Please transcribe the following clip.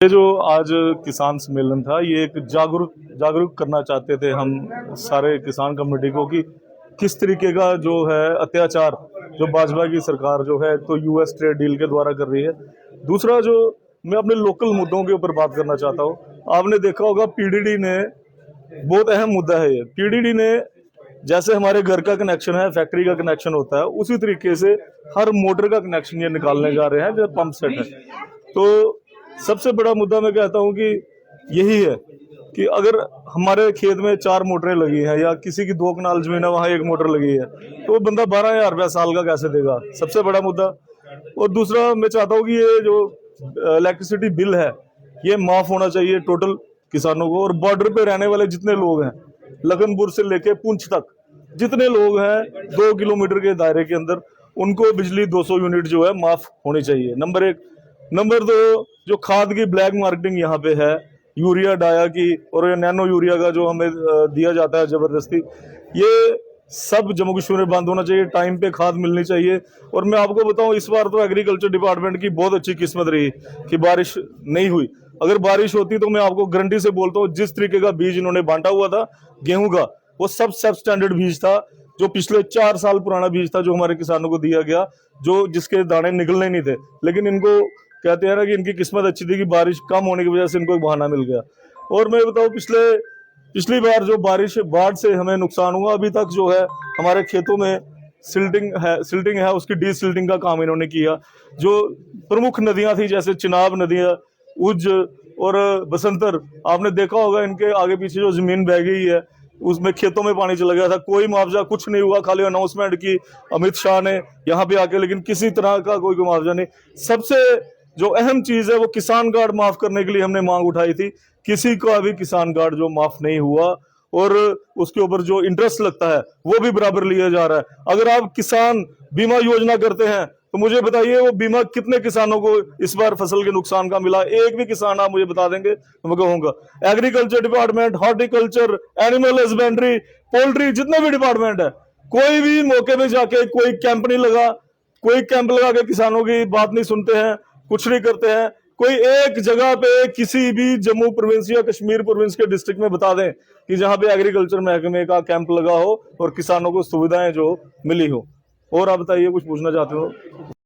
ये जो आज किसान सम्मेलन था, ये एक जागरूक करना चाहते थे हम सारे किसान कम्युनिटी को कि किस तरीके का जो है अत्याचार जो भाजपा की सरकार जो है तो यूएस ट्रेड डील के द्वारा कर रही है। दूसरा जो मैं अपने लोकल मुद्दों के ऊपर बात करना चाहता हूँ, आपने देखा होगा पीडीडी ने, बहुत अहम मुद्दा है ये, पीडीडी ने जैसे हमारे घर का कनेक्शन है, फैक्ट्री का कनेक्शन होता है, उसी तरीके से हर मोटर का कनेक्शन ये निकालने जा रहे हैं जो पंप सेट है। तो सबसे बड़ा मुद्दा मैं कहता हूं कि यही है कि अगर हमारे खेत में 4 मोटरें लगी हैं या किसी की 2 कनाल जमीन है वहां 1 मोटर लगी है, तो वो बंदा 12,000 रुपया साल का कैसे देगा? सबसे बड़ा मुद्दा। और दूसरा मैं चाहता हूं कि ये जो इलेक्ट्रिसिटी बिल है ये माफ होना चाहिए टोटल किसानों को। और बॉर्डर पे रहने वाले जितने लोग हैं, लखनपुर से लेके पुंछ तक जितने लोग हैं 2 किलोमीटर के दायरे के अंदर, उनको बिजली 200 यूनिट जो है माफ होनी चाहिए। नंबर 1। नंबर 2, जो खाद की ब्लैक मार्केटिंग यहाँ पे है, यूरिया डाया की और नैनो यूरिया का जो हमें दिया जाता है जबरदस्ती, ये सब जम्मू कश्मीर में बंद होना चाहिए। टाइम पे खाद मिलनी चाहिए। और मैं आपको बताऊं, इस बार तो एग्रीकल्चर डिपार्टमेंट की बहुत अच्छी किस्मत रही कि बारिश नहीं हुई। अगर बारिश होती तो मैं आपको गारंटी से बोलता हूँ, जिस तरीके का बीज इन्होंने बांटा हुआ था गेहूं का, वो सब स्टैंडर्ड बीज था, जो पिछले 4 साल पुराना बीज था, जो हमारे किसानों को दिया गया, जो जिसके दाने निकलने नहीं थे। लेकिन इनको कहते हैं ना कि इनकी किस्मत अच्छी थी कि बारिश कम होने की वजह से इनको एक बहाना मिल गया। और मैं बताऊं, पिछली बार जो बाढ़ से हमें नुकसान हुआ, अभी तक जो है हमारे खेतों में सिल्टिंग है, उसकी डी सिल्टिंग का काम इन्होंने किया। जो प्रमुख नदियां थी जैसे चिनाब नदियां, उज और बसंतर, आपने देखा होगा इनके आगे पीछे जो जमीन बह गई है उसमें खेतों में पानी चला गया था, कोई मुआवजा कुछ नहीं हुआ। खाली अनाउंसमेंट की अमित शाह ने यहाँ पे आके, लेकिन किसी तरह का कोई मुआवजा नहीं। सबसे जो अहम चीज है वो किसान कार्ड माफ करने के लिए हमने मांग उठाई थी, किसी का भी किसान कार्ड जो माफ नहीं हुआ, और उसके ऊपर जो इंटरेस्ट लगता है वो भी बराबर लिया जा रहा है। अगर आप किसान बीमा योजना करते हैं तो मुझे बताइए वो बीमा कितने किसानों को इस बार फसल के नुकसान का मिला? एक भी किसान आप मुझे बता देंगे तो मैं कहूंगा। Agriculture department, horticulture, animal husbandry, poultry, जितने भी डिपार्टमेंट है, कोई भी मौके पे जाके कोई कैंप नहीं लगा, कोई कैंप लगा के किसानों की बात नहीं सुनते हैं, कुछ नहीं करते हैं। कोई एक जगह पे किसी भी जम्मू प्रोविंस या कश्मीर प्रोविंस के डिस्ट्रिक्ट में बता दें कि जहां पे एग्रीकल्चर महकमे का कैंप लगा हो और किसानों को सुविधाएं जो मिली हो। और आप बताइए, कुछ पूछना चाहते हो?